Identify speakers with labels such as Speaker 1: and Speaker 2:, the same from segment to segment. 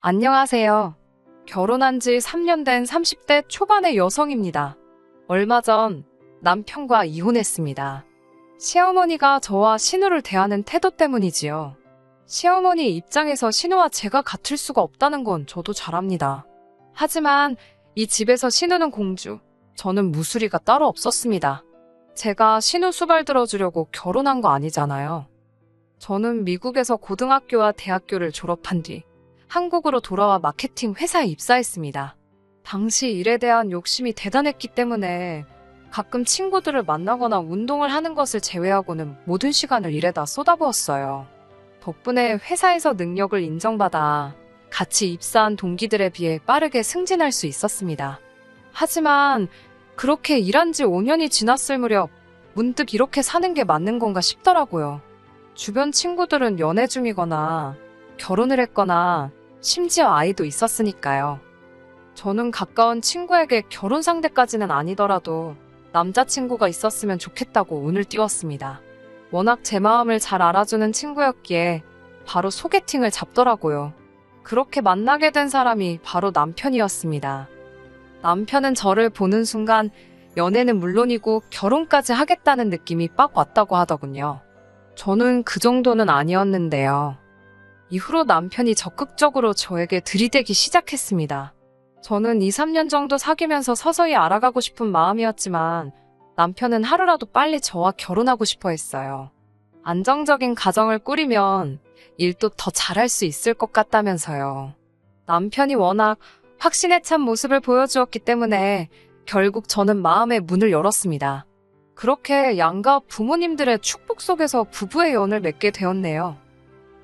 Speaker 1: 안녕하세요. 결혼한 지 3년 된 30대 초반의 여성입니다. 얼마 전 남편과 이혼했습니다. 시어머니가 저와 신우를 대하는 태도 때문이지요. 시어머니 입장에서 신우와 제가 같을 수가 없다는 건 저도 잘 압니다. 하지만 이 집에서 신우는 공주, 저는 무수리가 따로 없었습니다. 제가 신우 수발 들어주려고 결혼한 거 아니잖아요. 저는 미국에서 고등학교와 대학교를 졸업한 뒤 한국으로 돌아와 마케팅 회사에 입사했습니다. 당시 일에 대한 욕심이 대단했기 때문에 가끔 친구들을 만나거나 운동을 하는 것을 제외하고는 모든 시간을 일에다 쏟아부었어요. 덕분에 회사에서 능력을 인정받아 같이 입사한 동기들에 비해 빠르게 승진할 수 있었습니다. 하지만 그렇게 일한 지 5년이 지났을 무렵 문득 이렇게 사는 게 맞는 건가 싶더라고요. 주변 친구들은 연애 중이거나 결혼을 했거나 심지어 아이도 있었으니까요. 저는 가까운 친구에게 결혼 상대까지는 아니더라도 남자친구가 있었으면 좋겠다고 운을 띄웠습니다. 워낙 제 마음을 잘 알아주는 친구였기에 바로 소개팅을 잡더라고요. 그렇게 만나게 된 사람이 바로 남편이었습니다. 남편은 저를 보는 순간 연애는 물론이고 결혼까지 하겠다는 느낌이 빡 왔다고 하더군요. 저는 그 정도는 아니었는데요. 이후로 남편이 적극적으로 저에게 들이대기 시작했습니다. 저는 2, 3년 정도 사귀면서 서서히 알아가고 싶은 마음이었지만 남편은 하루라도 빨리 저와 결혼하고 싶어 했어요. 안정적인 가정을 꾸리면 일도 더 잘할 수 있을 것 같다면서요. 남편이 워낙 확신에 찬 모습을 보여주었기 때문에 결국 저는 마음의 문을 열었습니다. 그렇게 양가 부모님들의 축복 속에서 부부의 연을 맺게 되었네요.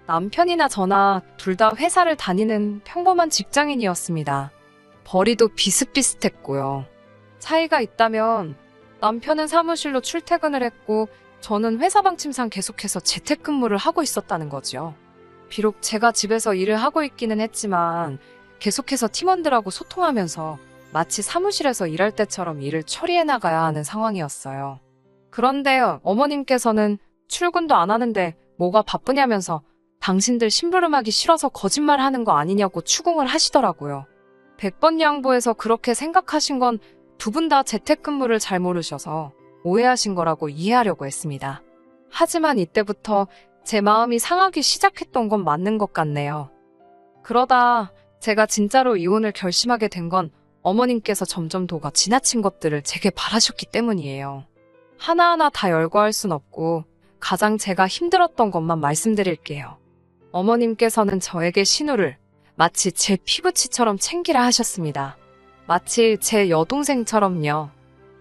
Speaker 1: 남편이나 저나 둘 다 회사를 다니는 평범한 직장인이었습니다. 벌이도 비슷비슷했고요. 차이가 있다면 남편은 사무실로 출퇴근을 했고 저는 회사 방침상 계속해서 재택근무를 하고 있었다는 거죠. 비록 제가 집에서 일을 하고 있기는 했지만 계속해서 팀원들하고 소통하면서 마치 사무실에서 일할 때처럼 일을 처리해 나가야 하는 상황이었어요. 그런데 어머님께서는 출근도 안 하는데 뭐가 바쁘냐면서 당신들 심부름하기 싫어서 거짓말하는 거 아니냐고 추궁을 하시더라고요. 100번 양보해서 그렇게 생각하신 건 두 분 다 재택근무를 잘 모르셔서 오해하신 거라고 이해하려고 했습니다. 하지만 이때부터 제 마음이 상하기 시작했던 건 맞는 것 같네요. 그러다 제가 진짜로 이혼을 결심하게 된 건 어머님께서 점점 도가 지나친 것들을 제게 바라셨기 때문이에요. 하나하나 다 열거할 순 없고 가장 제가 힘들었던 것만 말씀드릴게요. 어머님께서는 저에게 신우를 마치 제 피부치처럼 챙기라 하셨습니다. 마치 제 여동생처럼요.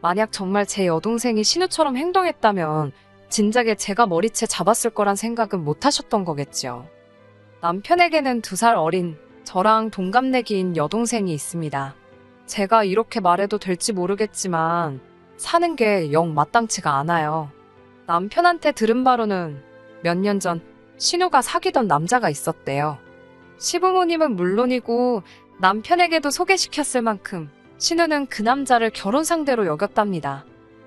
Speaker 1: 만약 정말 제 여동생이 신우처럼 행동했다면 진작에 제가 머리채 잡았을 거란 생각은 못 하셨던 거겠죠. 남편에게는 2살 어린 저랑 동갑내기인 여동생이 있습니다. 제가 이렇게 말해도 될지 모르겠지만 사는 게 영 마땅치가 않아요. 남편한테 들은 바로는 몇 년 전 신우가 사귀던 남자가 있었대요. 시부모님은 물론이고 남편에게도 소개시켰을 만큼 신우는 그 남자를 결혼 상대로 여겼답니다.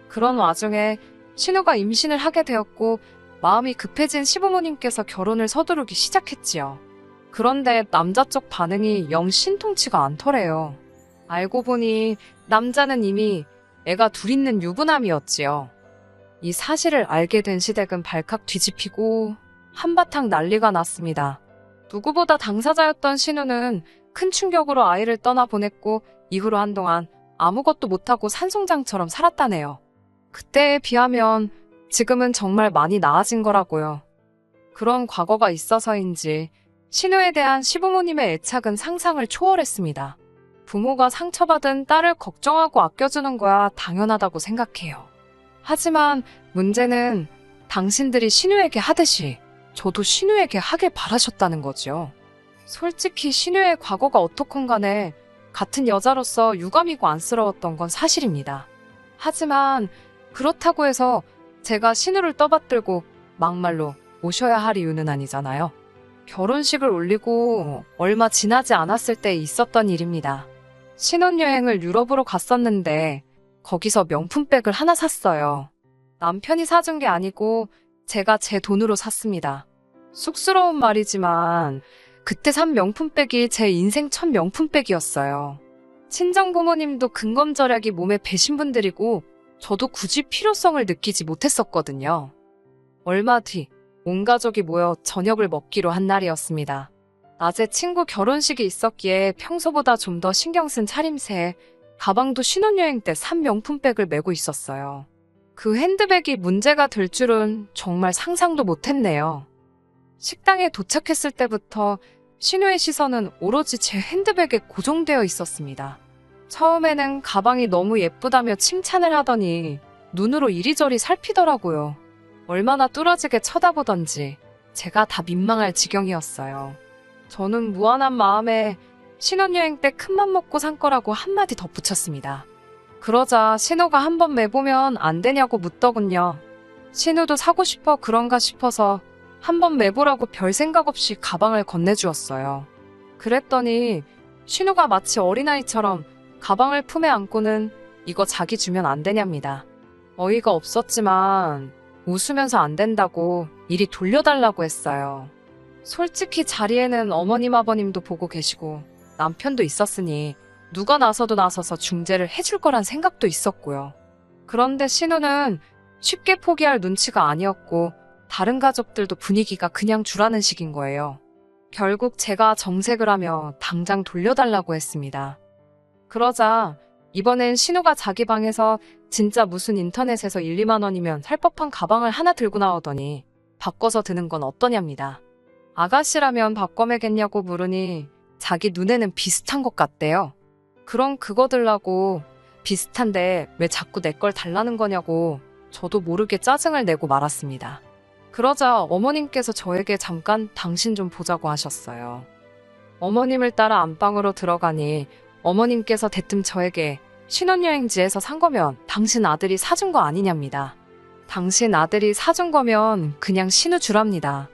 Speaker 1: 그런 와중에 신우가 임신을 하게 되었고 마음이 급해진 시부모님께서 결혼을 서두르기 시작했지요. 그런데 남자 쪽 반응이 영 신통치가 않더래요. 알고 보니 남자는 이미 애가 둘 있는 유부남이었지요. 이 사실을 알게 된 시댁은 발칵 뒤집히고 한바탕 난리가 났습니다. 누구보다 당사자였던 신우는 큰 충격으로 아이를 떠나보냈고 이후로 한동안 아무것도 못하고 산송장처럼 살았다네요. 그때에 비하면 지금은 정말 많이 나아진 거라고요. 그런 과거가 있어서인지 신우에 대한 시부모님의 애착은 상상을 초월했습니다. 부모가 상처받은 딸을 걱정하고 아껴주는 거야 당연하다고 생각해요. 하지만 문제는 당신들이 신우에게 하듯이 저도 신우에게 하길 바라셨다는 거죠. 솔직히 신우의 과거가 어떻건 간에 같은 여자로서 유감이고 안쓰러웠던 건 사실입니다. 하지만 그렇다고 해서 제가 신우를 떠받들고 막말로 모셔야 할 이유는 아니잖아요. 결혼식을 올리고 얼마 지나지 않았을 때 있었던 일입니다. 신혼여행을 유럽으로 갔었는데 거기서 명품백을 하나 샀어요. 남편이 사준 게 아니고 제가 제 돈으로 샀습니다. 쑥스러운 말이지만 그때 산 명품백이 제 인생 첫 명품백이었어요. 친정부모님도 근검절약이 몸에 배신 분들이고 저도 굳이 필요성을 느끼지 못했었거든요. 얼마 뒤 온 가족이 모여 저녁을 먹기로 한 날이었습니다. 낮에 친구 결혼식이 있었기에 평소보다 좀 더 신경 쓴 차림새에 가방도 신혼여행 때 산 명품백을 메고 있었어요. 그 핸드백이 문제가 될 줄은 정말 상상도 못했네요. 식당에 도착했을 때부터 신우의 시선은 오로지 제 핸드백에 고정되어 있었습니다. 처음에는 가방이 너무 예쁘다며 칭찬을 하더니 눈으로 이리저리 살피더라고요. 얼마나 뚫어지게 쳐다보던지 제가 다 민망할 지경이었어요. 저는 무안한 마음에 신혼여행 때 큰맘 먹고 산 거라고 한마디 덧붙였습니다. 그러자 신우가 한번 매보면 안 되냐고 묻더군요. 신우도 사고 싶어 그런가 싶어서 한번 매보라고 별 생각 없이 가방을 건네주었어요. 그랬더니 신우가 마치 어린아이처럼 가방을 품에 안고는 이거 자기 주면 안 되냐입니다. 어이가 없었지만 웃으면서 안 된다고 이리 돌려달라고 했어요. 솔직히 자리에는 어머님 아버님도 보고 계시고 남편도 있었으니 누가 나서도 나서서 중재를 해줄 거란 생각도 있었고요. 그런데 신우는 쉽게 포기할 눈치가 아니었고 다른 가족들도 분위기가 그냥 주라는 식인 거예요. 결국 제가 정색을 하며 당장 돌려달라고 했습니다. 그러자 이번엔 신우가 자기 방에서 진짜 무슨 인터넷에서 1, 2만 원이면 살 법한 가방을 하나 들고 나오더니 바꿔서 드는 건 어떠냐입니다. 아가씨라면 바꿔 매겠냐고 물으니 자기 눈에는 비슷한 것 같대요. 그럼 그거 들라고 비슷한데 왜 자꾸 내 걸 달라는 거냐고 저도 모르게 짜증을 내고 말았습니다. 그러자 어머님께서 저에게 잠깐 당신 좀 보자고 하셨어요. 어머님을 따라 안방으로 들어가니 어머님께서 대뜸 저에게 신혼여행지에서 산 거면 당신 아들이 사준 거 아니냐입니다. 당신 아들이 사준 거면 그냥 신우 주랍니다.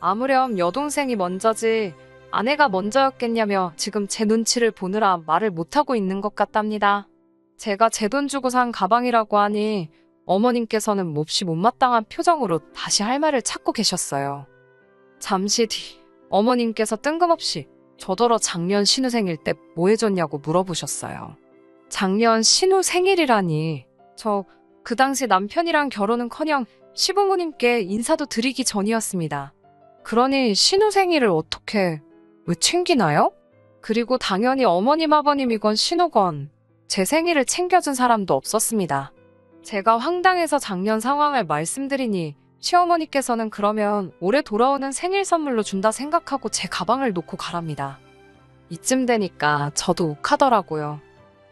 Speaker 1: 아무렴 여동생이 먼저지 아내가 먼저였겠냐며 지금 제 눈치를 보느라 말을 못하고 있는 것 같답니다. 제가 제 돈 주고 산 가방이라고 하니 어머님께서는 몹시 못마땅한 표정으로 다시 할 말을 찾고 계셨어요. 잠시 뒤 어머님께서 뜬금없이 저더러 작년 신우 생일 때 뭐 해줬냐고 물어보셨어요. 작년 신우 생일이라니 저 그 당시 남편이랑 결혼은커녕 시부모님께 인사도 드리기 전이었습니다. 그러니 신우 생일을 어떻게 왜 챙기나요? 그리고 당연히 어머님 아버님이건 신우건 제 생일을 챙겨준 사람도 없었습니다. 제가 황당해서 작년 상황을 말씀드리니 시어머니께서는 그러면 올해 돌아오는 생일 선물로 준다 생각하고 제 가방을 놓고 가랍니다. 이쯤 되니까 저도 욱하더라고요.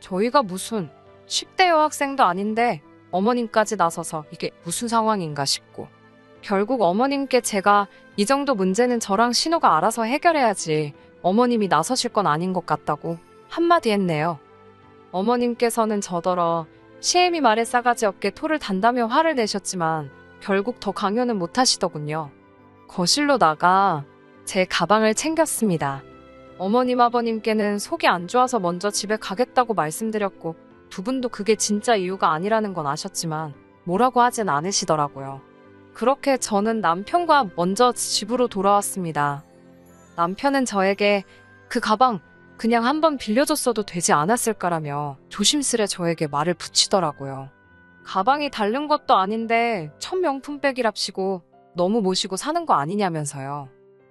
Speaker 1: 저희가 무슨 10대 여학생도 아닌데 어머님까지 나서서 이게 무슨 상황인가 싶고 결국 어머님께 제가 이 정도 문제는 저랑 신우가 알아서 해결해야지 어머님이 나서실 건 아닌 것 같다고 한마디 했네요. 어머님께서는 저더러 시애미 말에 싸가지 없게 토를 단다며 화를 내셨지만 결국 더 강요는 못하시더군요. 거실로 나가 제 가방을 챙겼습니다. 어머님 아버님께는 속이 안 좋아서 먼저 집에 가겠다고 말씀드렸고 두 분도 그게 진짜 이유가 아니라는 건 아셨지만 뭐라고 하진 않으시더라고요. 그렇게 저는 남편과 먼저 집으로 돌아왔습니다. 남편은 저에게 그 가방 그냥 한번 빌려줬어도 되지 않았을까라며 조심스레 저에게 말을 붙이더라고요. 가방이 다른 것도 아닌데 첫 명품백이랍시고 너무 모시고 사는 거 아니냐면서요.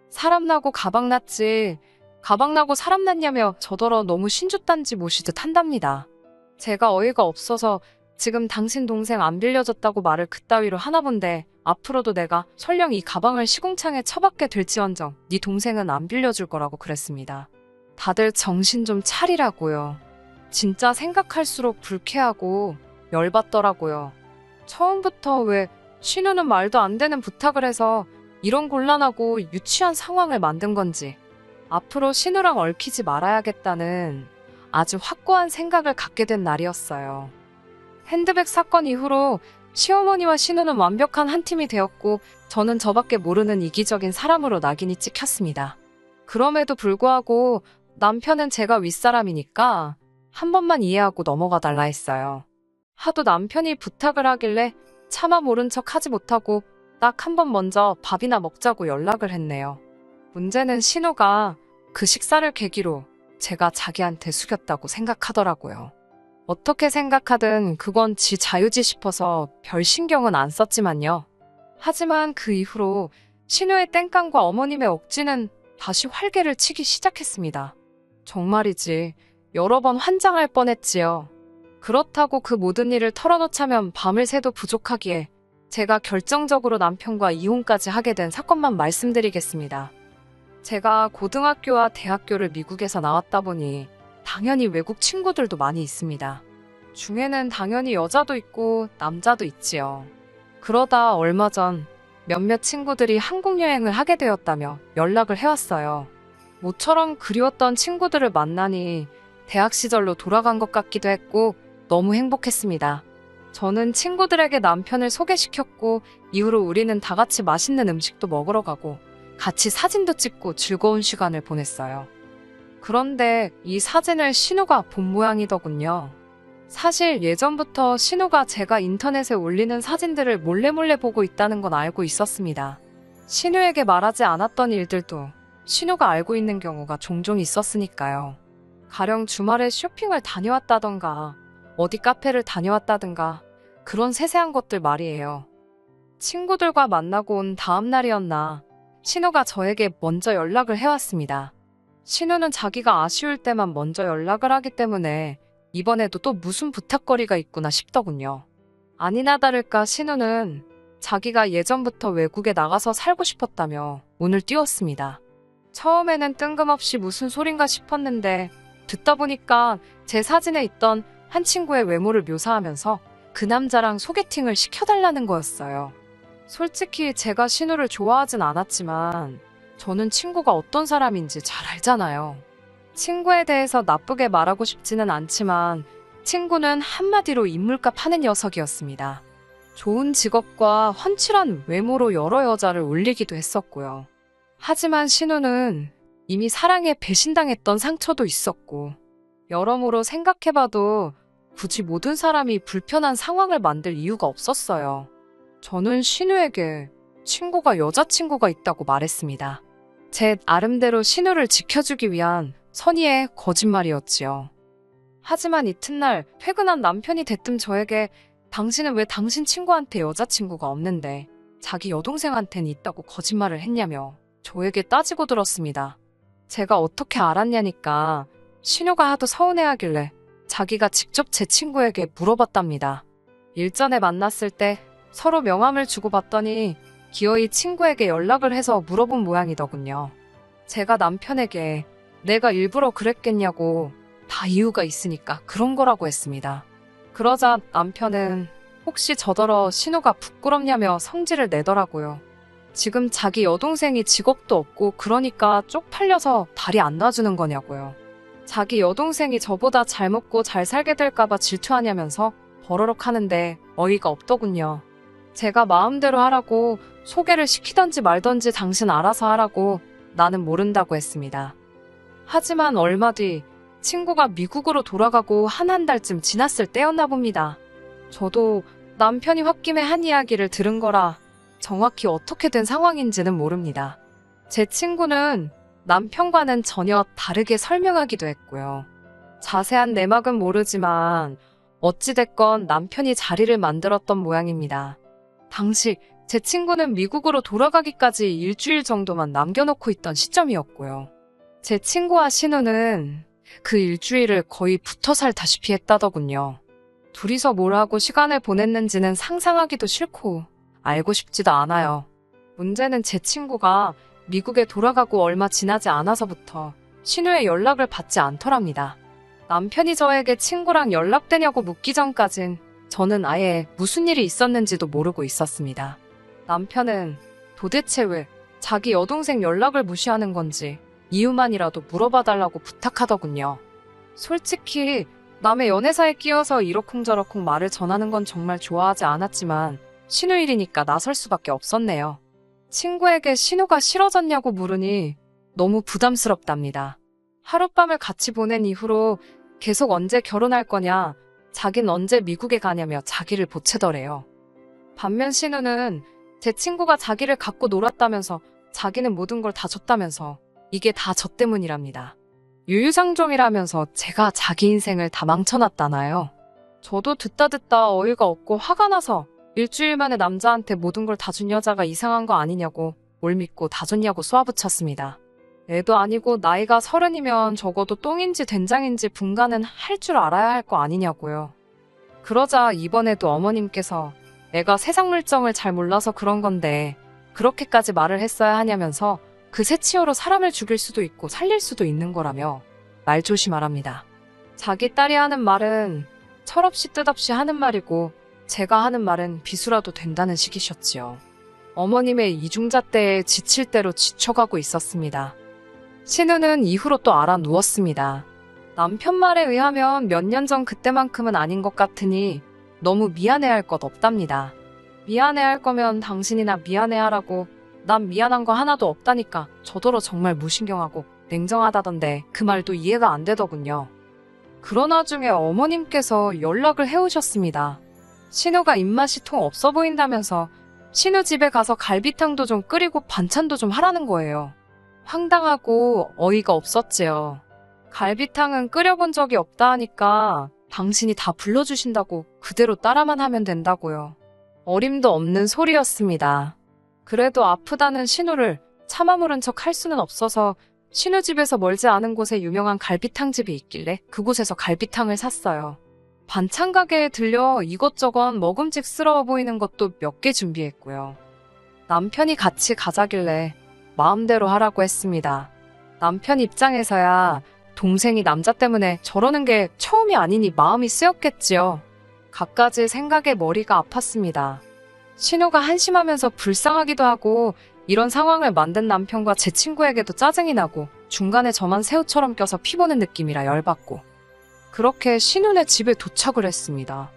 Speaker 1: 사람 나고 가방 났지 가방 나고 사람 났냐며 저더러 너무 신주단지 모시듯 한답니다. 제가 어이가 없어서 지금 당신 동생 안 빌려줬다고 말을 그따위로 하나 본데 앞으로도 내가 설령 이 가방을 시궁창에 처박게 될지언정 네 동생은 안 빌려줄 거라고 그랬습니다. 다들 정신 좀 차리라고요. 진짜 생각할수록 불쾌하고 열받더라고요. 처음부터 왜 신우는 말도 안 되는 부탁을 해서 이런 곤란하고 유치한 상황을 만든 건지 앞으로 신우랑 얽히지 말아야겠다는 아주 확고한 생각을 갖게 된 날이었어요. 핸드백 사건 이후로 시어머니와 신우는 완벽한 한 팀이 되었고 저는 저밖에 모르는 이기적인 사람으로 낙인이 찍혔습니다. 그럼에도 불구하고 남편은 제가 윗사람이니까 한 번만 이해하고 넘어가 달라 했어요. 하도 남편이 부탁을 하길래 차마 모른 척 하지 못하고 딱 한 번 먼저 밥이나 먹자고 연락을 했네요. 문제는 신우가 그 식사를 계기로 제가 자기한테 숙였다고 생각하더라고요. 어떻게 생각하든 그건 지 자유지 싶어서 별 신경은 안 썼지만요. 하지만 그 이후로 신우의 땡깡과 어머님의 억지는 다시 활개를 치기 시작했습니다. 정말이지 여러 번 환장할 뻔했지요. 그렇다고 그 모든 일을 털어놓자면 밤을 새도 부족하기에 제가 결정적으로 남편과 이혼까지 하게 된 사건만 말씀드리겠습니다. 제가 고등학교와 대학교를 미국에서 나왔다 보니 당연히 외국 친구들도 많이 있습니다. 중에는 당연히 여자도 있고 남자도 있지요. 그러다 얼마 전 몇몇 친구들이 한국 여행을 하게 되었다며 연락을 해왔어요. 모처럼 그리웠던 친구들을 만나니 대학 시절로 돌아간 것 같기도 했고 너무 행복했습니다. 저는 친구들에게 남편을 소개시켰고 이후로 우리는 다 같이 맛있는 음식도 먹으러 가고 같이 사진도 찍고 즐거운 시간을 보냈어요. 그런데 이 사진을 신우가 본 모양이더군요. 사실 예전부터 신우가 제가 인터넷에 올리는 사진들을 몰래 보고 있다는 건 알고 있었습니다. 신우에게 말하지 않았던 일들도 신우가 알고 있는 경우가 종종 있었으니까요. 가령 주말에 쇼핑을 다녀왔다던가 어디 카페를 다녀왔다든가 그런 세세한 것들 말이에요. 친구들과 만나고 온 다음 날이었나 신우가 저에게 먼저 연락을 해왔습니다. 신우는 자기가 아쉬울 때만 먼저 연락을 하기 때문에 이번에도 또 무슨 부탁거리가 있구나 싶더군요. 아니나 다를까 신우는 자기가 예전부터 외국에 나가서 살고 싶었다며 운을 띄웠습니다. 처음에는 뜬금없이 무슨 소린가 싶었는데 듣다 보니까 제 사진에 있던 한 친구의 외모를 묘사하면서 그 남자랑 소개팅을 시켜달라는 거였어요. 솔직히 제가 신우를 좋아하진 않았지만 저는 친구가 어떤 사람인지 잘 알잖아요. 친구에 대해서 나쁘게 말하고 싶지는 않지만 친구는 한마디로 인물값 하는 녀석이었습니다. 좋은 직업과 훤칠한 외모로 여러 여자를 울리기도 했었고요. 하지만 신우는 이미 사랑에 배신당했던 상처도 있었고 여러모로 생각해봐도 굳이 모든 사람이 불편한 상황을 만들 이유가 없었어요. 저는 신우에게 친구가 여자친구가 있다고 말했습니다. 제 나름대로 신우를 지켜주기 위한 선의의 거짓말이었지요. 하지만 이튿날 퇴근한 남편이 대뜸 저에게 당신은 왜 당신 친구한테 여자친구가 없는데 자기 여동생한테는 있다고 거짓말을 했냐며 저에게 따지고 들었습니다. 제가 어떻게 알았냐니까 신우가 하도 서운해하길래 자기가 직접 제 친구에게 물어봤답니다. 일전에 만났을 때 서로 명함을 주고받더니 기어이 친구에게 연락을 해서 물어본 모양이더군요. 제가 남편에게 내가 일부러 그랬겠냐고 다 이유가 있으니까 그런 거라고 했습니다. 그러자 남편은 혹시 저더러 신우가 부끄럽냐며 성질을 내더라고요. 지금 자기 여동생이 직업도 없고 그러니까 쪽팔려서 다리 안 놔주는 거냐고요. 자기 여동생이 저보다 잘 먹고 잘 살게 될까봐 질투하냐면서 버러럭 하는데 어이가 없더군요. 제가 마음대로 하라고 소개를 시키던지 말던지 당신 알아서 하라고 나는 모른다고 했습니다. 하지만 얼마 뒤 친구가 미국으로 돌아가고 한 달쯤 지났을 때였나 봅니다. 저도 남편이 홧김에 한 이야기를 들은 거라 정확히 어떻게 된 상황인지는 모릅니다. 제 친구는 남편과는 전혀 다르게 설명하기도 했고요. 자세한 내막은 모르지만 어찌됐건 남편이 자리를 만들었던 모양입니다. 당시 제 친구는 미국으로 돌아가기까지 일주일 정도만 남겨놓고 있던 시점이었고요. 제 친구와 신우는 그 일주일을 거의 붙어 살다시피 했다더군요. 둘이서 뭘 하고 시간을 보냈는지는 상상하기도 싫고 알고 싶지도 않아요. 문제는 제 친구가 미국에 돌아가고 얼마 지나지 않아서부터 신우의 연락을 받지 않더랍니다. 남편이 저에게 친구랑 연락되냐고 묻기 전까진 저는 아예 무슨 일이 있었는지도 모르고 있었습니다. 남편은 도대체 왜 자기 여동생 연락을 무시하는 건지 이유만이라도 물어봐달라고 부탁하더군요. 솔직히 남의 연애사에 끼어서 이러쿵저러쿵 말을 전하는 건 정말 좋아하지 않았지만 신우 일이니까 나설 수밖에 없었네요. 친구에게 신우가 싫어졌냐고 물으니 너무 부담스럽답니다. 하룻밤을 같이 보낸 이후로 계속 언제 결혼할 거냐, 자긴 언제 미국에 가냐며 자기를 보채더래요. 반면 신우는 제 친구가 자기를 갖고 놀았다면서 자기는 모든 걸 다 줬다면서 이게 다 저 때문이랍니다. 유유상종이라면서 제가 자기 인생을 다 망쳐놨다나요. 저도 듣다 어이가 없고 화가 나서 일주일 만에 남자한테 모든 걸 다 준 여자가 이상한 거 아니냐고 뭘 믿고 다 줬냐고 쏘아붙였습니다. 애도 아니고 나이가 30이면 적어도 똥인지 된장인지 분간은 할 줄 알아야 할 거 아니냐고요. 그러자 이번에도 어머님께서 애가 세상 물정을 잘 몰라서 그런 건데 그렇게까지 말을 했어야 하냐면서 그 새치어로 사람을 죽일 수도 있고 살릴 수도 있는 거라며 말 조심하랍니다. 자기 딸이 하는 말은 철없이 뜻없이 하는 말이고 제가 하는 말은 비수라도 된다는 식이셨지요. 어머님의 이중잣대에 지칠 대로 지쳐가고 있었습니다. 신우는 이후로 또 알아 누웠습니다. 남편 말에 의하면 몇 년 전 그때만큼은 아닌 것 같으니 너무 미안해할 것 없답니다. 미안해할 거면 당신이나 미안해하라고 난 미안한 거 하나도 없다니까 저더러 정말 무신경하고 냉정하다던데 그 말도 이해가 안 되더군요. 그러나 중에 어머님께서 연락을 해오셨습니다. 신우가 입맛이 통 없어 보인다면서 신우 집에 가서 갈비탕도 좀 끓이고 반찬도 좀 하라는 거예요. 황당하고 어이가 없었지요. 갈비탕은 끓여본 적이 없다 하니까 당신이 다 불러주신다고 그대로 따라만 하면 된다고요. 어림도 없는 소리였습니다. 그래도 아프다는 신우를 차마 모른 척 할 수는 없어서 신우 집에서 멀지 않은 곳에 유명한 갈비탕 집이 있길래 그곳에서 갈비탕을 샀어요. 반찬 가게에 들려 이것저것 먹음직스러워 보이는 것도 몇 개 준비했고요. 남편이 같이 가자길래 마음대로 하라고 했습니다. 남편 입장에서야 동생이 남자 때문에 저러는 게 처음이 아니니 마음이 쓰였겠지요. 갖가지 생각에 머리가 아팠습니다. 신우가 한심하면서 불쌍하기도 하고 이런 상황을 만든 남편과 제 친구에게도 짜증이 나고 중간에 저만 새우처럼 껴서 피보는 느낌이라 열받고 그렇게 신우네 집에 도착을 했습니다.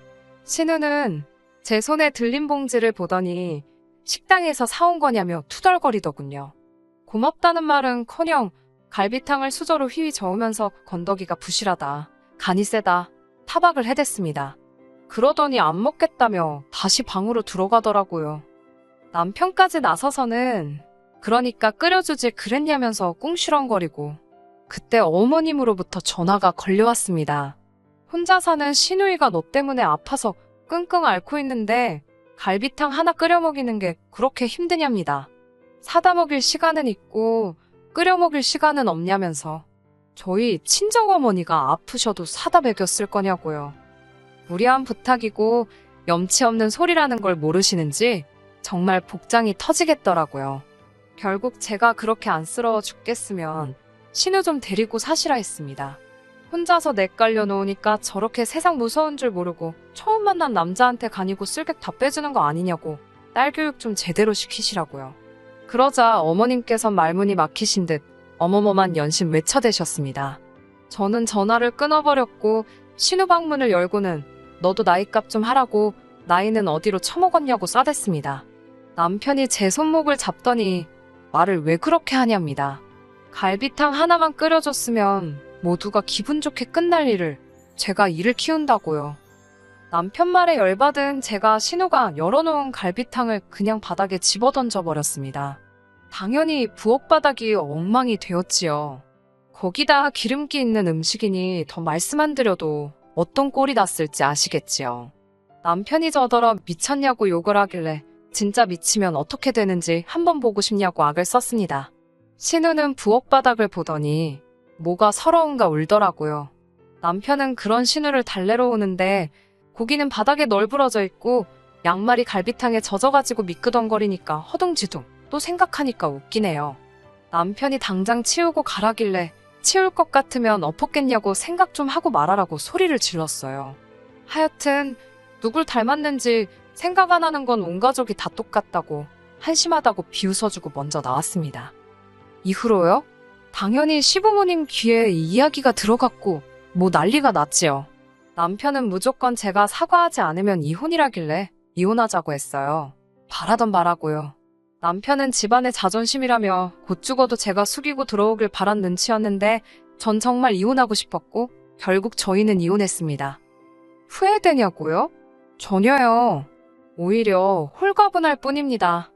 Speaker 1: 신우는 제 손에 들린 봉지를 보더니 식당에서 사온 거냐며 투덜거리더군요. 고맙다는 말은커녕 갈비탕을 수저로 휘휘 저으면서 건더기가 부실하다, 간이 세다, 타박을 해댔습니다. 그러더니 안 먹겠다며 다시 방으로 들어가더라고요. 남편까지 나서서는 그러니까 끓여주지 그랬냐면서 꿍시렁거리고 그때 어머님으로부터 전화가 걸려왔습니다. 혼자 사는 시누이가 너 때문에 아파서 끙끙 앓고 있는데 갈비탕 하나 끓여 먹이는 게 그렇게 힘드냐입니다. 사다 먹일 시간은 있고 끓여 먹일 시간은 없냐면서 저희 친정어머니가 아프셔도 사다 먹였을 거냐고요. 무리한 부탁이고 염치 없는 소리라는 걸 모르시는지 정말 복장이 터지겠더라고요. 결국 제가 그렇게 안쓰러워 죽겠으면 신우 좀 데리고 사시라 했습니다. 혼자서 냇깔려 놓으니까 저렇게 세상 무서운 줄 모르고 처음 만난 남자한테 간이고 쓸객 다 빼주는 거 아니냐고 딸 교육 좀 제대로 시키시라고요. 그러자 어머님께서 말문이 막히신 듯 어머머만 연신 외쳐대셨습니다. 저는 전화를 끊어버렸고 신우 방문을 열고는 너도 나이값 좀 하라고 나이는 어디로 처먹었냐고 싸댔습니다. 남편이 제 손목을 잡더니 말을 왜 그렇게 하냐입니다. 갈비탕 하나만 끓여줬으면 모두가 기분 좋게 끝날 일을 제가 이를 키운다고요. 남편 말에 열받은 제가 신우가 열어놓은 갈비탕을 그냥 바닥에 집어던져 버렸습니다. 당연히 부엌 바닥이 엉망이 되었지요. 거기다 기름기 있는 음식이니 더 말씀 안 드려도 어떤 꼴이 났을지 아시겠지요. 남편이 저더러 미쳤냐고 욕을 하길래 진짜 미치면 어떻게 되는지 한번 보고 싶냐고 악을 썼습니다. 신우는 부엌 바닥을 보더니 뭐가 서러운가 울더라고요. 남편은 그런 신우를 달래러 오는데 고기는 바닥에 널브러져 있고 양말이 갈비탕에 젖어가지고 미끄덩거리니까 허둥지둥 또 생각하니까 웃기네요. 남편이 당장 치우고 가라길래 치울 것 같으면 엎었겠냐고 생각 좀 하고 말하라고 소리를 질렀어요. 하여튼 누굴 닮았는지 생각 안 하는 건 온 가족이 다 똑같다고 한심하다고 비웃어주고 먼저 나왔습니다. 이후로요? 당연히 시부모님 귀에 이 이야기가 들어갔고 뭐 난리가 났지요. 남편은 무조건 제가 사과하지 않으면 이혼이라길래 이혼하자고 했어요. 바라던 바라고요. 남편은 집안의 자존심이라며 곧 죽어도 제가 숙이고 들어오길 바란 눈치였는데 전 정말 이혼하고 싶었고 결국 저희는 이혼했습니다. 후회되냐고요? 전혀요. 오히려 홀가분할 뿐입니다.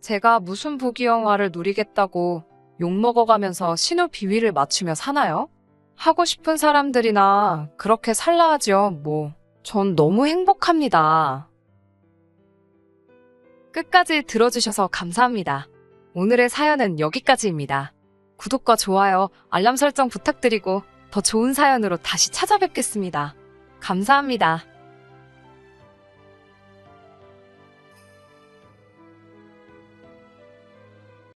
Speaker 1: 제가 무슨 부귀영화를 누리겠다고 욕먹어가면서 신우 비위를 맞추며 사나요? 하고 싶은 사람들이나 그렇게 살라 하죠, 뭐. 전 너무 행복합니다. 끝까지 들어주셔서 감사합니다. 오늘의 사연은 여기까지입니다. 구독과 좋아요, 알람 설정 부탁드리고 더 좋은 사연으로 다시 찾아뵙겠습니다. 감사합니다.